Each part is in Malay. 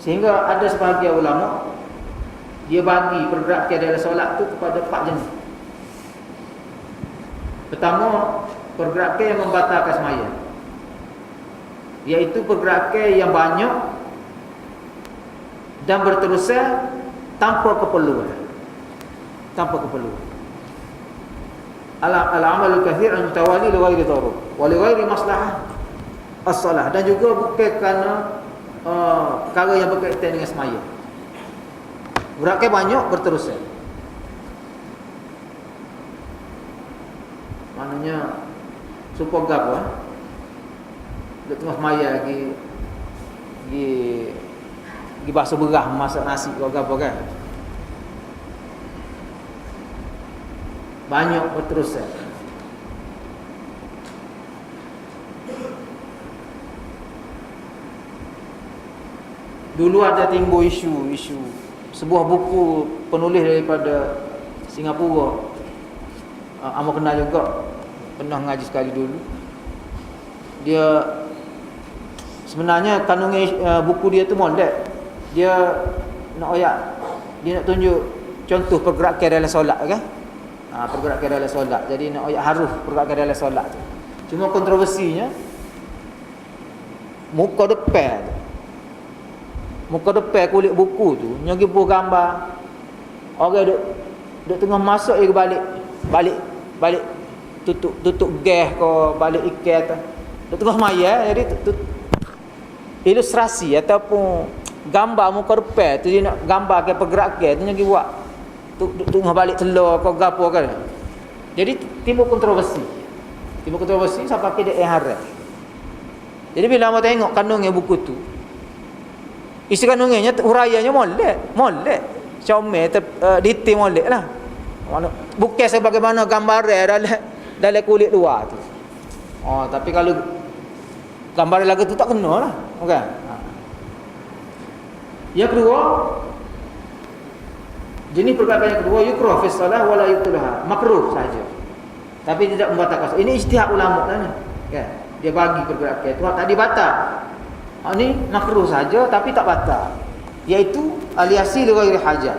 Sehingga ada sebahagian ulama dia bagi pergerakan dalam solat tu kepada 4 jenis. Pertama, pergerakan yang membatalkan sembahyang, iaitu pergerakan yang banyak dan berterusan tanpa keperluan. Tanpa keperluan. Al-amalul kathir al-mutawali li ghairi darurah wa li ghairi maslahah as-salah, dan juga bukan kerana perkara yang berkaitan dengan sembahyang. Pergerakan banyak berterusan. Maknanya supaya gapo duk tengah sembahyang gi basuh berah masak nasi ke gapo kan. Banyak berterusan. Dulu ada timbul isu sebuah buku penulis daripada Singapura, Amor kenal juga, pernah ngaji sekali dulu. Dia sebenarnya kandungan buku dia tu molek. Dia nak dia nak tunjuk contoh pergerakan dalam solat kan. Pergerakan dalam solat. Jadi nak haruf pergerakan dalam solat tu. Cuma kontroversinya muka depan kulit buku tu nyagi buah gambar orang duk tengah masuk dia balik tutup gas ke balik ikan tu duk tengah maya. Jadi ilustrasi ataupun gambar muka depan tu dia nak gambarkan pergerakan tu nyagi buat duk tengah balik telur ke gapo kan. Jadi timbul kontroversi sampai ke dia haram. Jadi bila kita tengok kandungan buku tu, isi kandungannya uraiannya molek comel detail molek lah. Bukan sebagaimana gambaran dalam kulit luar tu. Tapi kalau gambaran lagu tu tak kena lah, bukan? Yang kedua, jenis pergerakan yang kedua, yukrah fi shalah wala yubtilaha, makruh saja tapi tidak membatalkan. Ini ijtihad ulama lah ni kan. Dia bagi pergerakan itu tak dibatal. Ini makruh saja tapi tak batal, iaitu al-yasir ghairi hajat,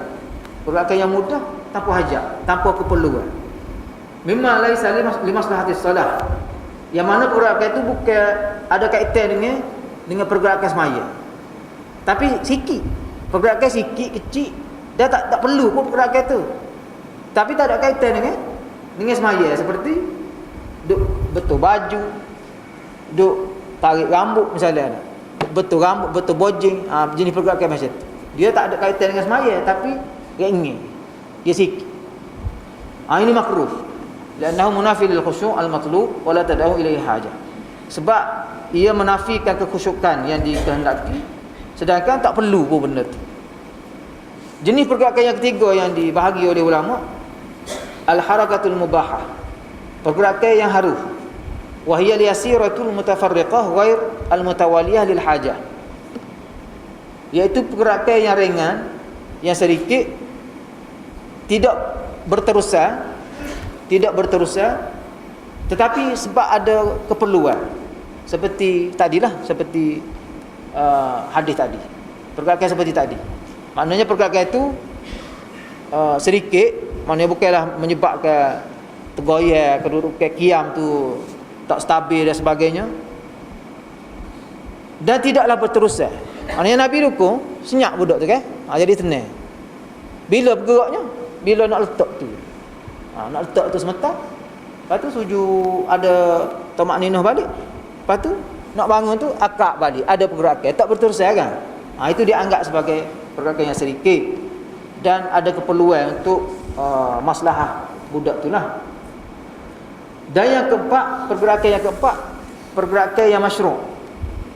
pergerakan yang mudah tanpa hajat, tanpa keperluan. Mimma laisa limaslahatis salah, yang mana pergerakan itu bukan ada kaitan dengan pergerakan sembahyang, tapi sikit, pergerakan sikit kecil, dia tak perlu pun pergerakan itu, tapi tak ada kaitan dengan sembahyang, seperti duk betul baju, duk tarik rambut misalnya, betul rambut, betul bojing, jenis pergerakan macam tu. Dia tak ada kaitan dengan sembahyang tapi dia ingin, dia sikit. Ini makruh. Li'annahu munafi lil khusyu' al-matlub wa la tad'u ilaihi hajah. Sebab ia menafikan kekhusyukan yang dikehendaki, sedangkan tak perlu pun benda tu. Jenis pergerakan yang ketiga yang dibahagi oleh ulama, al-harakatul mubahah, pergerakan yang haruf. Wa hiya al-yasiratul mutafarriqah ghair al-mutawaliyah lil hajah, iaitu pergerakan yang ringan, yang sedikit, tidak berterusan, tetapi sebab ada keperluan, seperti tadilah, seperti hadis tadi, pergerakan seperti tadi. Maknanya pergerakan itu sedikit, maknanya bukanlah menyebabkan tergoyah, kedudukan qiyam tu tak stabil dan sebagainya, dan tidaklah berterusan. Maknanya Nabi dukung senyap budak tu kan, jadi tenang. Bila bergeraknya, bila nak letak tu, nak letak tu sementara, lepas tu sujud ada tamakninah balik, lepas tu nak bangun tu akak balik, ada pergerakan, tak berterusan kan. Itu dianggap sebagai pergerakan yang sedikit dan ada keperluan untuk maslahah budak tu lah. Dan yang keempat, pergerakan yang masyru',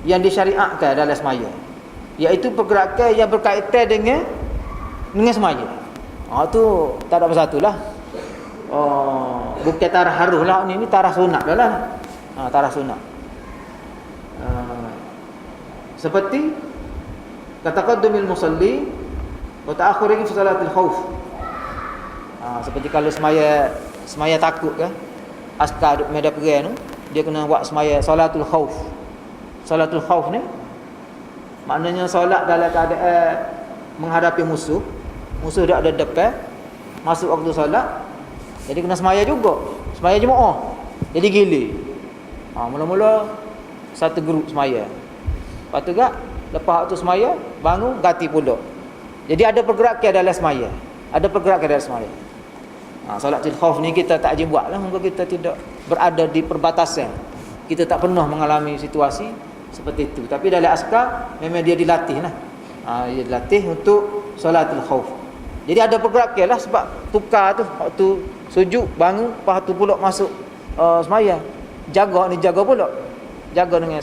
yang disyariatkan dalam sembahyang, iaitu pergerakan yang berkaitan dengan sembahyang. Tu tak ada apa satu lah. Bukan tarah haruh lah, ini tarah sunat dah lah. Tarah sunat. Seperti kataqaddumil musalli wa ta'akhurihi fi salatil khauf. Seperti kalau semaya takut kan, askar duk medan perang tu, dia kena buat semaya salatul khauf. Salatul khauf ni Maknanya solat dalam keadaan menghadapi musuh. Musuh dah ada depan, masuk waktu solat, jadi kena semaya juga. Semaya jemaah. Jadi gilir. Mula-mula satu grup semaya. Lepas tu gak, lepas waktu semaya, bangun ganti pula. Jadi ada pergerakan dalam semaya. Ada pergerakan dalam semaya. Salatul khauf ni kita tak ajin buat lah. Moga kita tidak berada di perbatasan. Kita tak pernah mengalami situasi seperti itu. Tapi dalam askar memang dia dilatih lah. Dia dilatih untuk salatul khauf. Jadi ada pergerakan lah sebab tukar tu. Waktu sujud, bangun, lepas tu pula masuk semaya. Jaga ni jaga pula. Jaga dengan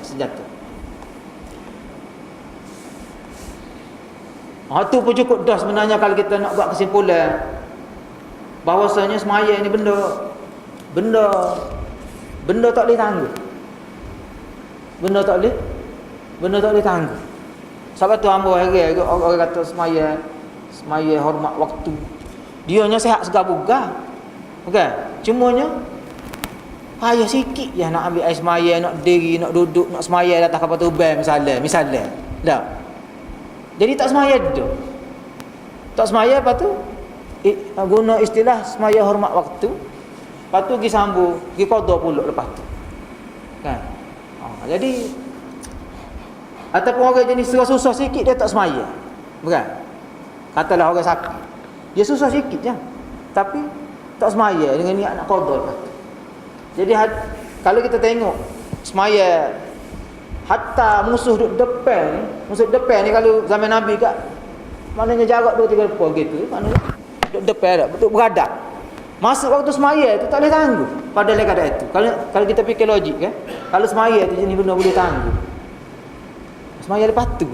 senjata. Itu pun cukup dah sebenarnya kalau kita nak buat kesimpulan bahawasanya semaya ni benda tak boleh tangguh. Benda tak boleh tangguh. Sebab tu hamba orang kata semaya hormat waktu. Dianya sihat segar bugar. Okey, cumanya payah sikit je nak ambil air semaya, nak diri, nak duduk, nak semaya atas kapal tuban misalnya. Dah. Jadi tak semaya dah. Tak semaya, lepas tu guna istilah semaya hormat waktu. Lepas tu pergi sambung, pergi qada pula lepas tu. Kan? Jadi ataupun orang jenis susah sikit dia tak semaya. Bukan? Katalah orang sakit. Dia susah sikit je. Tapi tak semaya dengan niat nak qada lepas tu. Jadi kalau kita tengok semaya hatta musuh duduk depan ni kalau zaman Nabi kat maknanya jarak 2-3 lepas gitu, maknanya duduk depan dah, betul beradab. Masuk waktu semaya tu tak boleh tangguh pada keadaan itu. Kalau kita fikir logik kan, kalau semaya tu jenis benda boleh tangguh. Semaya lepas tu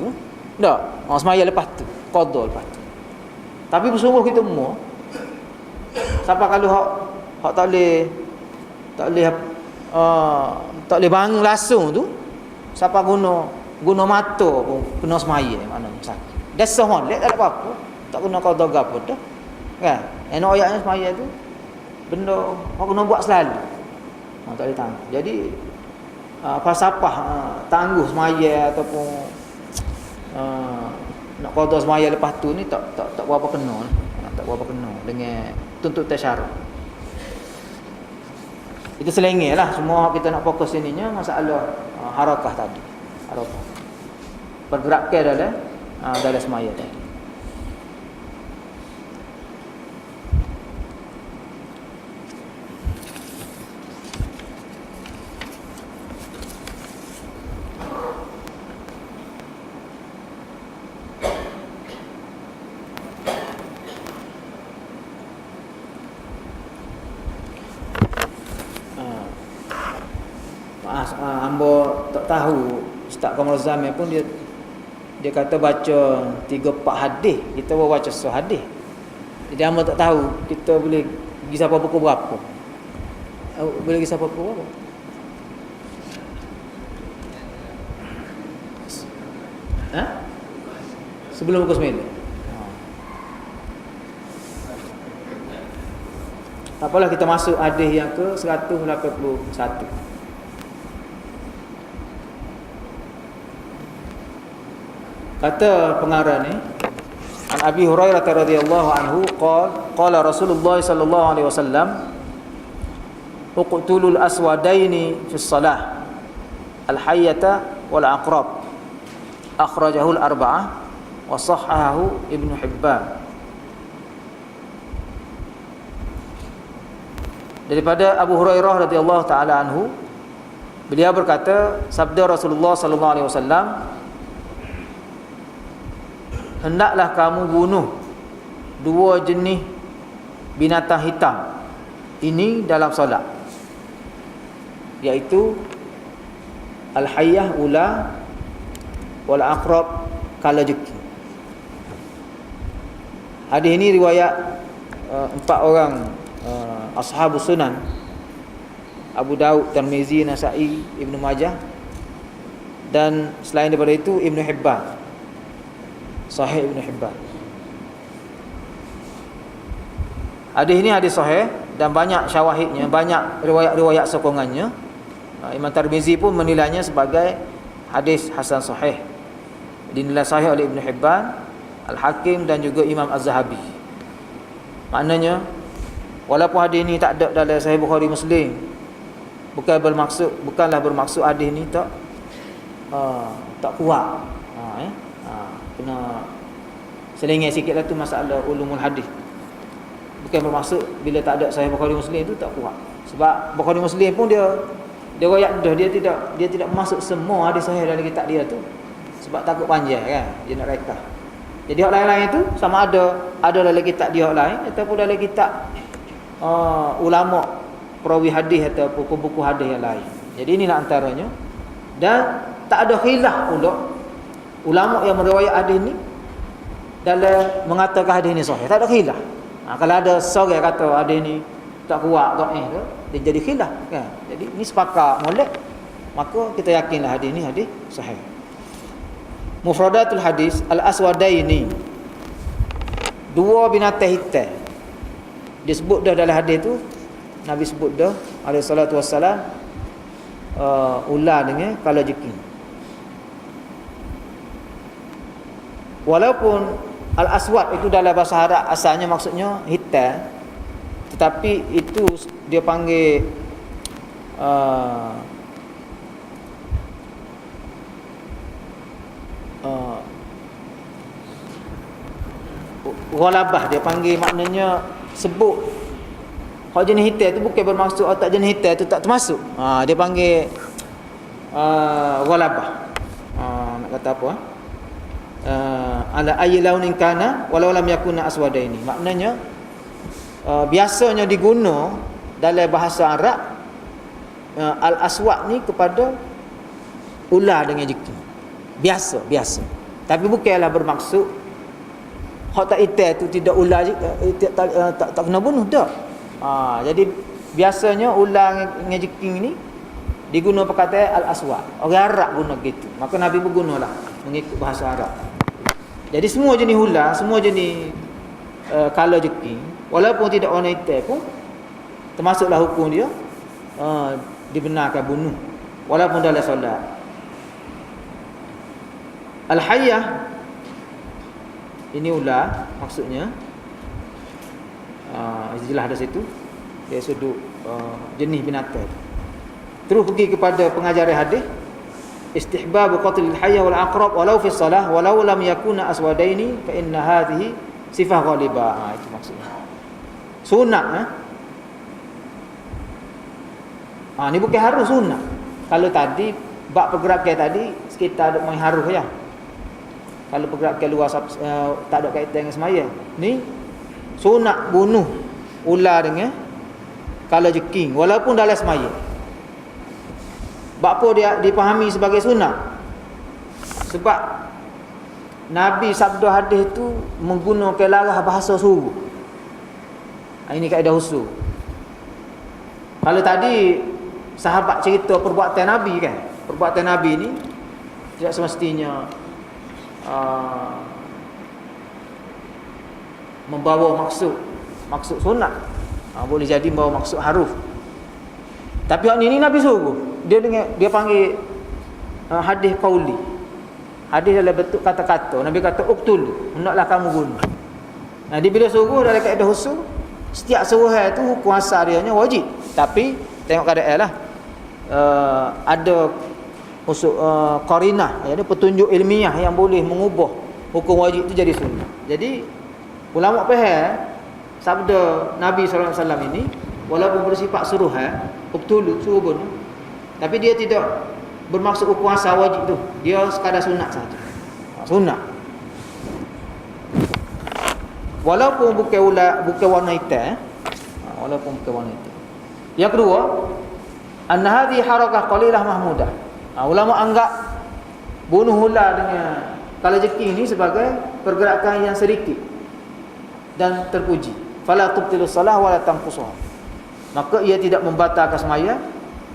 tak? Semaya lepas tu, qada lepas tu. Tapi bersungguh kita semua siapa kalau hak tak boleh bangun langsung tu, siapa guna mata pun kena semaya maknanya sakit. Dah molek tak ada apa-apa. Tak kena qada gapo dah. Kan? Enak ayatnya semaya tu benda hak kena buat selalu. Tak boleh tangguh. Jadi falsafah tangguh semaya ataupun nak qada semaya lepas tu ni tak berapa kena. Tak berapa kena dengan tuntutan syarak. Itu selengeh lah. Semua kita nak fokus ininya masalah harakah tadi. Harakah. Pergerakan dalam semaya tadi. Hamba tak tahu Ustaz Kamal Zamir pun dia kata baca 3-4 hadis, kita baca sehadis. Jadi hamba tak tahu kita boleh pergi siapa pukul berapa. Boleh pergi siapa pukul berapa? Sebelum pukul 9. Tak apalah, kita masuk hadis yang ke 181. Kata pengarang ni, An Abi Hurairah radhiyallahu anhu qala Rasulullah sallallahu alaihi wasallam uqtulul aswadaini fi shalah al-hayyata wal aqrab akhrajahu al-arba'ah wa sahhahahu Ibnu Hibban. Daripada Abu Hurairah radhiyallahu taala anhu, beliau berkata, sabda Rasulullah sallallahu alaihi wasallam, hendaklah kamu bunuh 2 jenis binatang hitam ini dalam solat, iaitu al-hayyah ula wal aqrab kalajeki. Hadis ini riwayat 4 orang ashabus sunan, Abu Daud, Tirmizi, Nasa'i, Ibnu Majah, dan selain daripada itu Ibnu Hibban, Sahih Ibnu Hibban. Hadis ini hadis sahih dan banyak syawahidnya, banyak riwayat-riwayat sokongannya. Imam Tirmizi pun menilainya sebagai hadis hasan sahih. dinilai sahih oleh Ibn Hibban, Al-Hakim dan juga Imam Az-Zahabi. Maknanya walaupun hadis ni tak ada dalam Sahih Bukhari Muslim, bukanlah bermaksud hadis ni tak kuat. Kena selengeh sikitlah tu masalah ulumul hadis. Bukan bermaksud bila tak ada Sahih Bukhari Muslim tu tak kuat. Sebab Bukhari Muslim pun dia royak dah, dia tidak masuk semua hadis sahih dalam kitab dia tu. Sebab takut panjang kan, dia nak rekah. Jadi hak lain-lain tu sama ada dalam kitab dia hak lain ataupun dalam kitab ulama perawi hadis ataupun buku hadis yang lain. Jadi inilah antaranya. Dan tak ada khilaf pula ulama yang meriwayat hadis ni dalam mengatakan hadis ni sahih. Tak ada khilaf. Kalau ada seorang kata hadis ni tak kuat, dhaif tu, dia jadi khilaf kan. Jadi ni sepakat molek, maka kita yakinlah hadis ni hadis sahih. Mufradatul hadis al-aswadaini, dua binatang hitam. Disebut dah dalam hadis tu, Nabi sebut dah alaihi salatu wassalam, ular dengan kala jeki. Walaupun al-aswad itu dalam bahasa Arab asalnya maksudnya hitam, tetapi itu dia panggil ghalabah, dia panggil maknanya sebut hak jenis hitam tu bukan bermaksud tak jenis hitam tu tak termasuk. Dia panggil ghalabah. Nak kata apa? Ala ayyi launin kana walau lam yakuna aswadaini. Maknanya biasanya diguna dalam bahasa Arab al-aswad ni kepada ular dengan jeki. Biasa. Tapi bukanlah bermaksud hak tak hitam tu tidak ular tak kena bunuh dak. Jadi biasanya ular dengan jeki ni diguna perkataan al-aswad. Orang Arab guna gitu. Maka Nabi pun gunalah mengikut bahasa Arab. Jadi semua jenis ular, semua jenis kala jeki, walaupun tidak warna hitam pun termasuklah hukum dia dibenarkan bunuh walaupun dalam solat. Al-hayyah, ini ular maksudnya, jelas ada situ dia sudut jenis binatang. Terus pergi kepada pengajaran hadis, istihbab qatlil hayya wal aqrab walau fi shalah walau lam yakuna aswadaini fa inna hadhihi sifah ghalibah. Itu maksudnya sunat. Ni bukan harus sunat. Kalau tadi bab pergerakan tadi sekitar ada main harus ya. Kalau pergerakan luar tak ada kaitan dengan semaya. Ni sunat bunuh ular dengan kala jeking walaupun dalam semaya. Bapa dia dipahami sebagai sunat? Sebab Nabi sabda hadis tu menggunakan larah bahasa suruh. Ini kaedah usul. Kalau tadi sahabat cerita perbuatan Nabi kan, perbuatan Nabi ni tidak semestinya membawa maksud sunat. Boleh jadi membawa maksud haruf. Tapi hak ni Nabi suruh. Dia panggil hadis qauli. Hadis dalam bentuk kata-kata. Nabi kata uqtul, hendaklah kamu bunuh. Dia bila suruh dalam kaedah usul, setiap suruhan tu hukum asal dia wajib. Tapi tengok keadaan lah. Ada usul qarinah, iaitu petunjuk ilmiah yang boleh mengubah hukum wajib tu jadi sunnah. Jadi ulama faham sabda Nabi sallallahu alaihi wasallam ini walaupun bersifat suruhan, uqtul, suruh bunuh, tapi dia tidak bermaksud hukum asal wajib tu. Dia sekadar sunat saja. Sunat. Walaupun bukan warna hitam, walaupun bukan warna hitam. Yang kedua, anna hadhihi harakah qalilah mahmudah. Ulama anggap bunuh ular dengan kala jeki ini sebagai pergerakan yang sedikit dan terpuji. Fala tubtilus salah wala tanqusuha. Maka ia tidak membatalkan semaya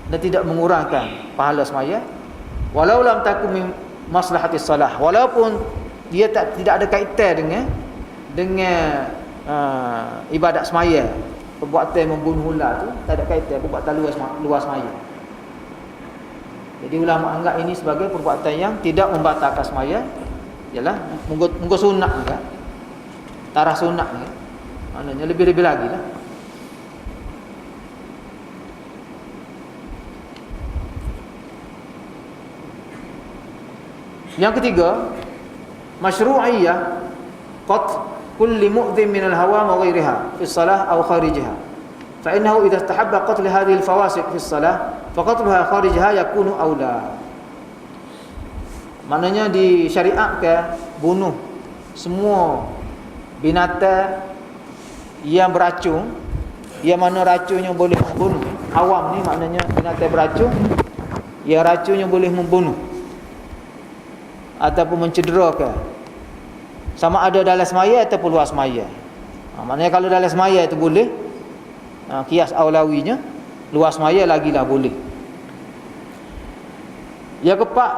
dan tidak mengurangkan pahala semaya. Walau lam takum min maslahatis salah, walaupun dia tidak ada kaitan dengan ibadat semaya. Perbuatan membunuh ular tu tak ada kaitan perbuatan luar semaya. Jadi ulama anggap ini sebagai perbuatan yang tidak membatalkan semaya Yalah, munggo sunat kan. Tarah sunat kan. Maknanya lebih-lebih lagi lah. Yang ketiga, masyru'iyah qat kulli mu'dhin min al-hawa wa ghayriha fi shalah aw kharijiha. Fa innahu idza istahabba qatl hadhihi al-fawasiq fi shalah fa qatluha kharijiha yakunu aula. Maknanya disyariatkan bunuh semua binatang yang beracun, yang mana racunnya boleh membunuh. Awam ni maknanya binatang beracun, yang racunnya boleh membunuh ataupun mencederakan, sama ada dalam semaya ataupun luar semaya. Maknanya kalau dalam semaya itu boleh, kias aulawinya, luar semaya lagilah boleh. Yang keempat,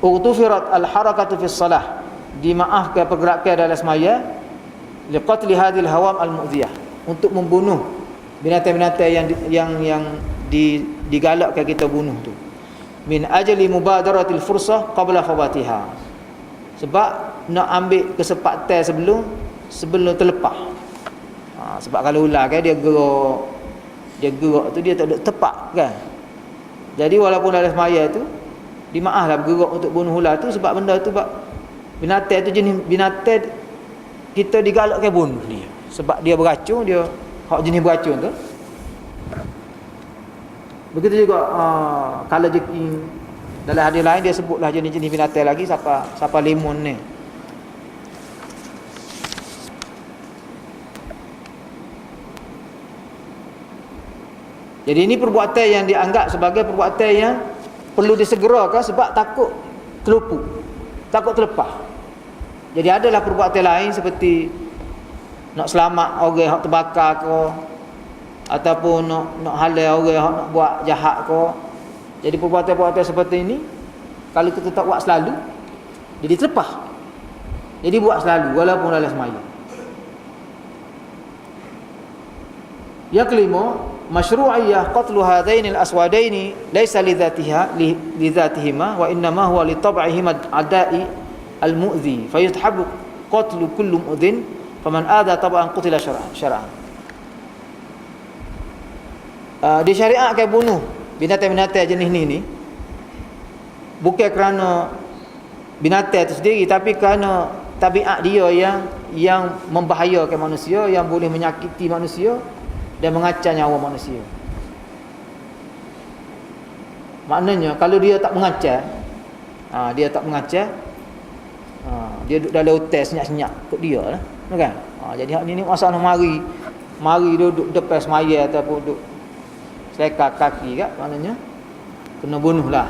ughtufirat al-harakatu fi shalah, dimaafkan pergerakan dalam semaya, liqatli hadhil hawam al-mu'dhiyah, untuk membunuh binatang-binatang yang digalakkan kita bunuh tu. Min ajli mubadaratil fursah qabla fawatiha, sebab nak ambil kesempatan sebelum terlepas. Sebab kalau ular kan dia gerak tu dia tak ada tepat kan. Jadi walaupun dalam semaya tu dimaaflah bergerak untuk bunuh ular tu, sebab benda tu binatang tu jenis binatang kita digalakkan bunuh dia, sebab dia beracun, dia hak jenis beracun tu. Begitu juga kalau dalam hadis lain dia sebutlah jenis-jenis binatang lagi, siapa limun ni. Jadi ini perbuatan yang dianggap sebagai perbuatan yang perlu disegerakan, sebab takut terlupu, takut terlepas. Jadi adalah perbuatan lain seperti nak selamat orang hak terbakar ke, ataupun nak halal orang nak buat jahat ke. Jadi perbuatan-perbuatan seperti ini kalau kita tak buat selalu, jadi terlepas. Jadi buat selalu walaupun dalam semaya. Yang kelima, masyru'iyah qatlu hadaini al-aswadaini laysa lidhatihima wa innama huwa li tab'ihima adai al-mu'dhi fa yutahabbu qatlu kullu mu'dhin faman adha tab'an qutila syar'an. Disyariatkan bunuh binatang-binatang jenis ni bukan kerana binatang itu sendiri, tapi kerana tabiat dia yang membahayakan manusia, yang boleh menyakiti manusia dan mengacau nyawa manusia. Maknanya kalau dia tak mengacau, dia duduk dalam hotel senyap-senyap kot dia lah, kan? Jadi hak ni masalah mari duduk depan semaya ataupun duduk selekar kaki kat, maknanya kena bunuh lah.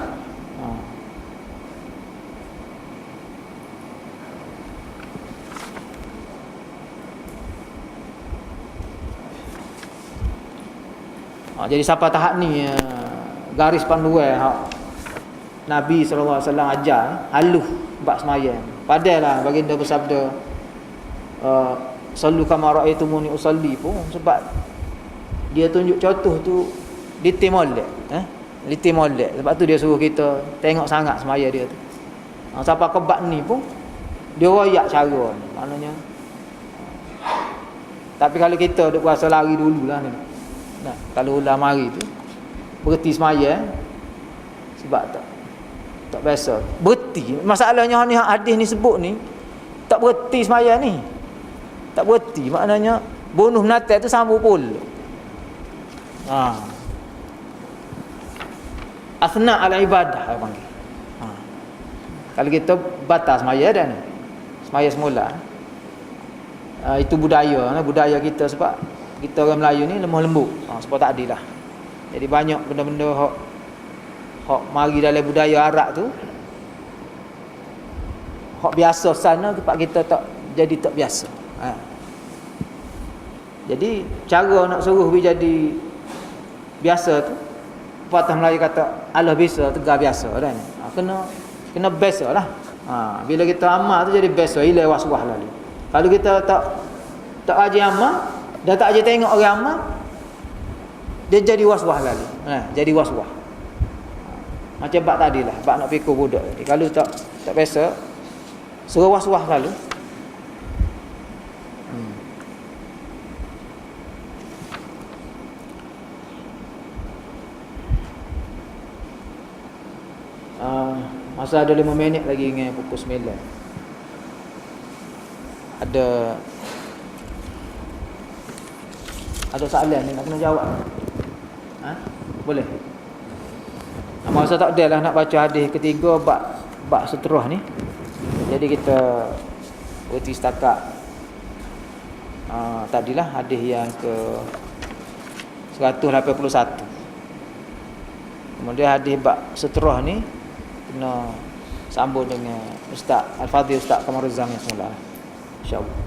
Jadi siapa tahap ni garis panduan hak Nabi SAW ajar halus bab sembahyang. Padahal baginda bersabda sallu kama ra'aitumuni usalli pun, sebab dia tunjuk contoh tu litimolek, litimolek. Sebab tu dia suruh kita tengok sangat sembahyang dia tu. Siapa kebab ni pun dia royak cara ni, maknanya. Tapi kalau kita duk puasa lari dululah ni. Nah, kalau ular mari tu berhenti sembahyang sebab tak biasa. Berhenti. Masalahnya ni hadis ni sebut ni tak berhenti sembahyang ni. Tak berhenti, maknanya bunuh binatang tu sambung pula. Asna ala ibadah dia panggil. Kalau kita batas sembahyang dah ni. Sembahyang semula. Itu budaya kita, sebab kita orang Melayu ni lemah lembut. Sebab tak adil lah. Jadi banyak benda-benda hak mari dalam budaya Arab tu, hak biasa sana tempat kita tak jadi tak biasa. Jadi cara nak suruh dia jadi biasa tu, pepatah Melayu kata Allah biasa tegar biasa kan. Kena biasa lah. Bila kita amal tu jadi biasa, hilang was-was lalu. Kalau kita tak ajar amal dah tak ajar tengok orang amal, dia jadi was-was lalu. Jadi was-was. Macam bab tadi lah, bab nak fikir budak tadi. Kalau tak tak biasa. Seruah-seruah selalu. Masa ada 5 minit lagi dengan pukul 9. Ada soalan ni nak kena jawab. Boleh. Masa tak ada lah nak baca hadis ketiga bab seterusnya ni. Jadi kita berhenti setakat tadilah hadis yang ke 181. Kemudian hadis bab seterusnya ni kena sambung dengan Ustaz Al-Fadhil Ustaz Kamaruzam yang semula, insya-Allah.